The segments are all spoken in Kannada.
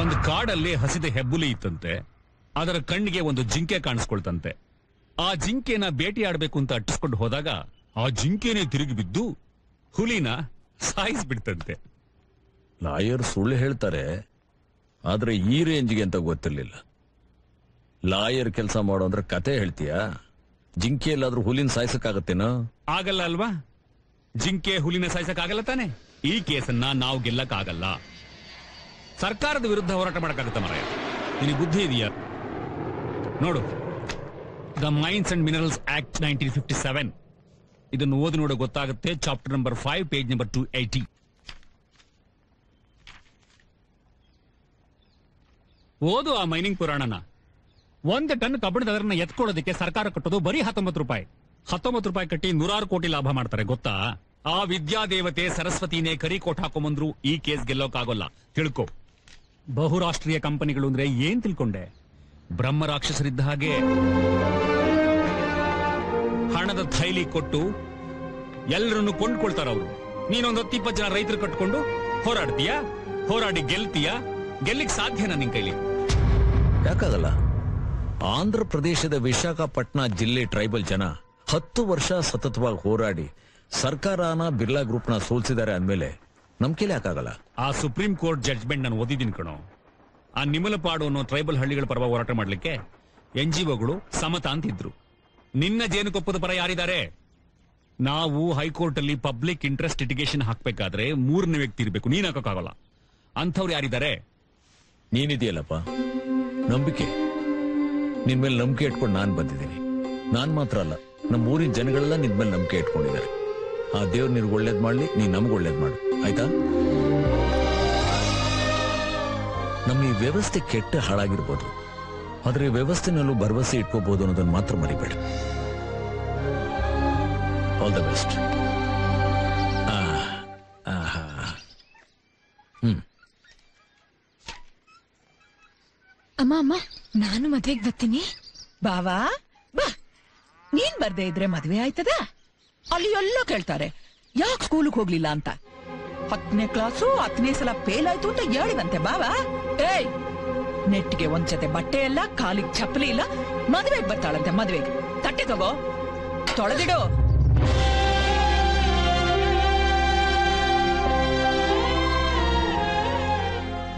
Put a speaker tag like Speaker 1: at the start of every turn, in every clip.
Speaker 1: ಒಂದು ಕಾಡಲ್ಲಿ ಹಸಿದ ಹೆಬ್ಬುಲಿ ಇತ್ತಂತೆ. ಅದರ ಕಣ್ಣಿಗೆ ಒಂದು ಜಿಂಕೆ ಕಾಣಿಸ್ಕೊಳ್ತಂತೆ. ಆ ಜಿಂಕೆನ ಬೇಟೆಯಾಡಬೇಕು ಅಂತ ಅಟ್ಟಿಸ್ಕೊಂಡು ಹೋದಾಗ ಆ ಜಿಂಕೆನೇ ತಿರುಗಿ ಬಿದ್ದು ಹುಲಿನ ಸಾಯಿಸ್ಬಿಡ್ತಂತೆ.
Speaker 2: ಲಾಯರ್ ಸುಳ್ಳು ಹೇಳ್ತಾರೆ, ಆದ್ರೆ ಈ ರೇಂಜ್ಗೆ ಅಂತ ಗೊತ್ತಿರ್ಲಿಲ್ಲ. ಲಾಯರ್ ಕೆಲಸ ಮಾಡೋ ಅಂದ್ರೆ ಕತೆ ಹೇಳ್ತೀಯಾ? ಜಿಂಕೆ ಎಲ್ಲಾದ್ರೂ ಹುಲಿನ ಸಾಯಿಸಕ್ಕಾಗತ್ತೇನೋ?
Speaker 1: ಆಗಲ್ಲ ಅಲ್ವಾ? ಜಿಂಕೆ ಹುಲಿನ ಸಾಯಿಸಕ್ಕಾಗಲ್ಲ ತಾನೆ. ಈ ಕೇಸನ್ನ ನಾವು ಗೆಲ್ಲಕ್ಕಾಗಲ್ಲ. ಸರ್ಕಾರದ ವಿರುದ್ಧ ಹೋರಾಟ ಮಾಡಕ್ಕಾಗತ್ತ ಮರ? ನಿನಗೆ ಬುದ್ಧಿ ಇದೆಯಾ? ನೋಡು, the mains and minerals act 1957. ಇದನ್ನು ಓದಿ ನೋಡೋ ಗೊತ್ತಾಗುತ್ತೆ. Chapter number 5, page number 280. ಓದು ಆ ಮೈನಿಂಗ್ ಪುರಾಣನ. 1 ಟನ್ ಕಬ್ಬಿಣದ ಅದರನ್ನ ಎತ್ಕೊಳ್ಳೋದಕ್ಕೆ ಸರ್ಕಾರ ಕಟ್ಟೋದು ಬರೀ 19 ರೂಪಾಯಿ. 19 ರೂಪಾಯಿ ಕಟ್ಟಿ 100 ಕೋಟಿ ಲಾಭ ಮಾಡ್ತಾರೆ ಗೊತ್ತಾ? ಆ ವಿದ್ಯಾದೇವತೆ ಸರಸ್ವತಿನೇ ಕರಿ ಕೋಟ್ ಹಾಕೊಂಬಂದ್ರು ಈ ಕೇಸ್ ಗೆಲ್ಲೋಕ್ಕಾಗೋಲ್ಲ. ತಿಳ್ಕೊ. ಬಹುರಾಷ್ಟ್ರೀಯ ಕಂಪನಿಗಳು ಅಂದ್ರೆ ಏನ್ ತಿಳ್ಕೊಂಡೆ? ಬ್ರಹ್ಮ ರಾಕ್ಷಸರಿದ್ದ ಹಾಗೆ. ಹಣದ ಥೈಲಿ ಕೊಟ್ಟು ಎಲ್ಲರನ್ನು ಕೊಂಡ್ಕೊಳ್ತಾರ ಅವರು. ನೀನೊಂದು 10-20 ಜನ ರೈತರು ಕಟ್ಕೊಂಡು ಹೋರಾಡ್ತೀಯಾ? ಹೋರಾಡಿ ಗೆಲ್ತೀಯಾ? ಗೆಲ್ಲಿಕ್ ಸಾಧ್ಯನಾ ನಿನ್ ಕೈಲಿ?
Speaker 2: ಯಾಕಾಗಲ್ಲ. ಆಂಧ್ರ ಪ್ರದೇಶದ ವಿಶಾಖಪಟ್ಟಣ ಜಿಲ್ಲೆ ಟ್ರೈಬಲ್ ಜನ 10 ವರ್ಷ ಸತತವಾಗಿ ಹೋರಾಡಿ ಸರ್ಕಾರನ ಬಿರ್ಲಾ ಗ್ರೂಪ್ ನ ಸೋಲ್ಸಿದ್ದಾರೆ ಅಂದ್ಮೇಲೆ ನಮ್ ಕೈಲಿ ಯಾಕಾಗಲ್ಲ? ಆ
Speaker 1: ಸುಪ್ರೀಂ ಕೋರ್ಟ್ ಜಡ್ಜ್ಮೆಂಟ್ ನಾನು ಓದಿದ್ದೀನಿ ಕಣೋ. ಆ ನಿಮಲಪಾಡು ಅನ್ನೋ ಟ್ರೈಬಲ್ ಹಳ್ಳಿಗಳ ಪರವಾಗಿ ಹೋರಾಟ ಮಾಡ್ಲಿಕ್ಕೆ NGOಗಳು ಸಮತ ಅಂತಿದ್ರು. ನಿನ್ನ ಜೇನುಕೊಪ್ಪದ ಪರ ಯಾರಿದ್ದಾರೆ? ನಾವು ಹೈಕೋರ್ಟ್ ಅಲ್ಲಿ ಪಬ್ಲಿಕ್ ಇಂಟ್ರೆಸ್ಟ್ ಲಿಟಿಗೇಷನ್ ಹಾಕ್ಬೇಕಾದ್ರೆ 3ನೇ ವ್ಯಕ್ತಿ ಇರಬೇಕು. ನೀನ್ ಹಾಕೋಕ್ಕಾಗಲ್ಲ. ಅಂಥವ್ರು ಯಾರಿದ್ದಾರೆ?
Speaker 2: ನೀನಿದೆಯಲ್ಲಪ್ಪ, ನಂಬಿಕೆ. ನಿನ್ ಮೇಲೆ ನಂಬಿಕೆ ಇಟ್ಕೊಂಡು ನಾನ್ ಬಂದಿದ್ದೀನಿ. ನಾನ್ ಮಾತ್ರ ಅಲ್ಲ, ನಮ್ಮ ಊರಿನ ಜನಗಳೆಲ್ಲ ನಿನ್ ಮೇಲೆ ನಂಬಿಕೆ ಇಟ್ಕೊಂಡಿದ್ದಾರೆ. ಆ ದೇವ್ರು ನಿನ್ಗೆ ಒಳ್ಳೇದ್ ಮಾಡ್ಲಿ, ನೀನ್ ನಮ್ಗೆ ಒಳ್ಳೇದ್ ಮಾಡು, ಆಯ್ತಾ? ನಮ್ಮ ಈ ವ್ಯವಸ್ಥೆ ಕೆಟ್ಟ ಹಾಳಾಗಿರ್ಬೋದು, ಆದ್ರೆ ವ್ಯವಸ್ಥೆನಲ್ಲೂ ಭರವಸೆ ಇಟ್ಕೋಬಹುದು ಅನ್ನೋದನ್ನ ಮಾತ್ರ ಮರಿಬೇಡ. All the best.
Speaker 3: ಅಮ್ಮ ಅಮ್ಮ, ನಾನು ಮದ್ವೆಗೆ ಬರ್ತೀನಿ.
Speaker 4: ಬಾವಾ ಬಾ. ನೀನ್ ಬರ್ದೇ ಇದ್ರೆ ಮದ್ವೆ ಆಯ್ತದ? ಅಲ್ಲಿ ಎಲ್ಲೋ ಕೇಳ್ತಾರೆ ಯಾಕೆ ಸ್ಕೂಲ್ಗೆ ಹೋಗ್ಲಿಲ್ಲ ಅಂತ. 10ನೇ ಕ್ಲಾಸು 10ನೇ ಸಲ ಫೇಲ್ ಆಯ್ತು ಅಂತ ಹೇಳಿವಂತೆ ಬಾವಾ. ಏಯ್, ನೆಟ್ಟಿಗೆ ಒಂದ್ ಜೊತೆ ಬಟ್ಟೆ ಇಲ್ಲ, ಕಾಲಿಗೆ ಚಪ್ಪಲಿ ಇಲ್ಲ, ಮದ್ವೆಗೆ ಬರ್ತಾಳಂತೆ. ಮದ್ವೆಗೆ ತಟ್ಟೆ ತಗೋ, ತೊಳೆದಿಡು.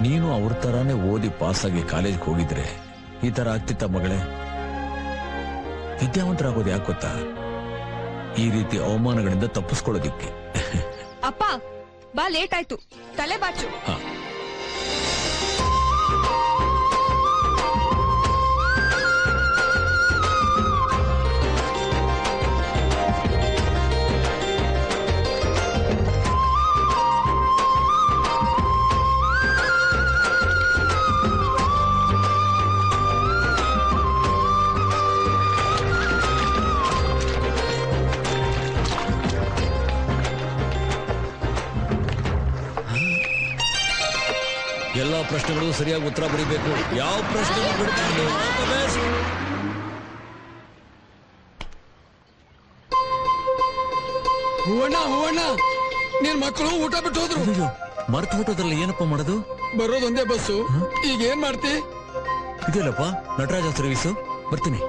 Speaker 2: ನೀನು ಅವ್ರ ತರಾನೇ ಓದಿ ಪಾಸಾಗಿ ಕಾಲೇಜ್ಗೆ ಹೋಗಿದ್ರೆ ಈ ತರ ಆಗ್ತಿತ್ತ ಮಗಳೇ? ವಿದ್ಯಾವಂತರಾಗೋದು ಯಾಕೆ ಗೊತ್ತಾ? ಈ ರೀತಿ ಅವಮಾನಗಳಿಂದ ತಪ್ಪಿಸ್ಕೊಳ್ಳೋದಿಕ್ಕೆ.
Speaker 3: ಅಪ್ಪ ಬಾ, ಲೇಟ್ ಆಯ್ತು, ತಲೆ ಬಾಚು.
Speaker 2: ಎಲ್ಲಾ ಪ್ರಶ್ನೆಗಳು ಸರಿಯಾಗಿ ಉತ್ತರ ಬರೀಬೇಕು. ಯಾವ ಪ್ರಶ್ನೆ
Speaker 5: ಹೂವಣ್ಣ, ನಿನ್ ಮಕ್ಕಳು ಊಟ ಬಿಟ್ಟು ಹೋದ್ರು.
Speaker 2: ಮರ್ತು ಊಟದಲ್ಲಿ ಏನಪ್ಪ ಮಾಡೋದು?
Speaker 5: ಬರೋದೊಂದೇ ಬಸ್ಸು. ಈಗ ಏನ್ ಮಾಡ್ತಿ?
Speaker 2: ಇದೆಯಲ್ಲಪ್ಪ ನಟರಾಜ ಸರ್ವೀಸು, ಬರ್ತೀನಿ.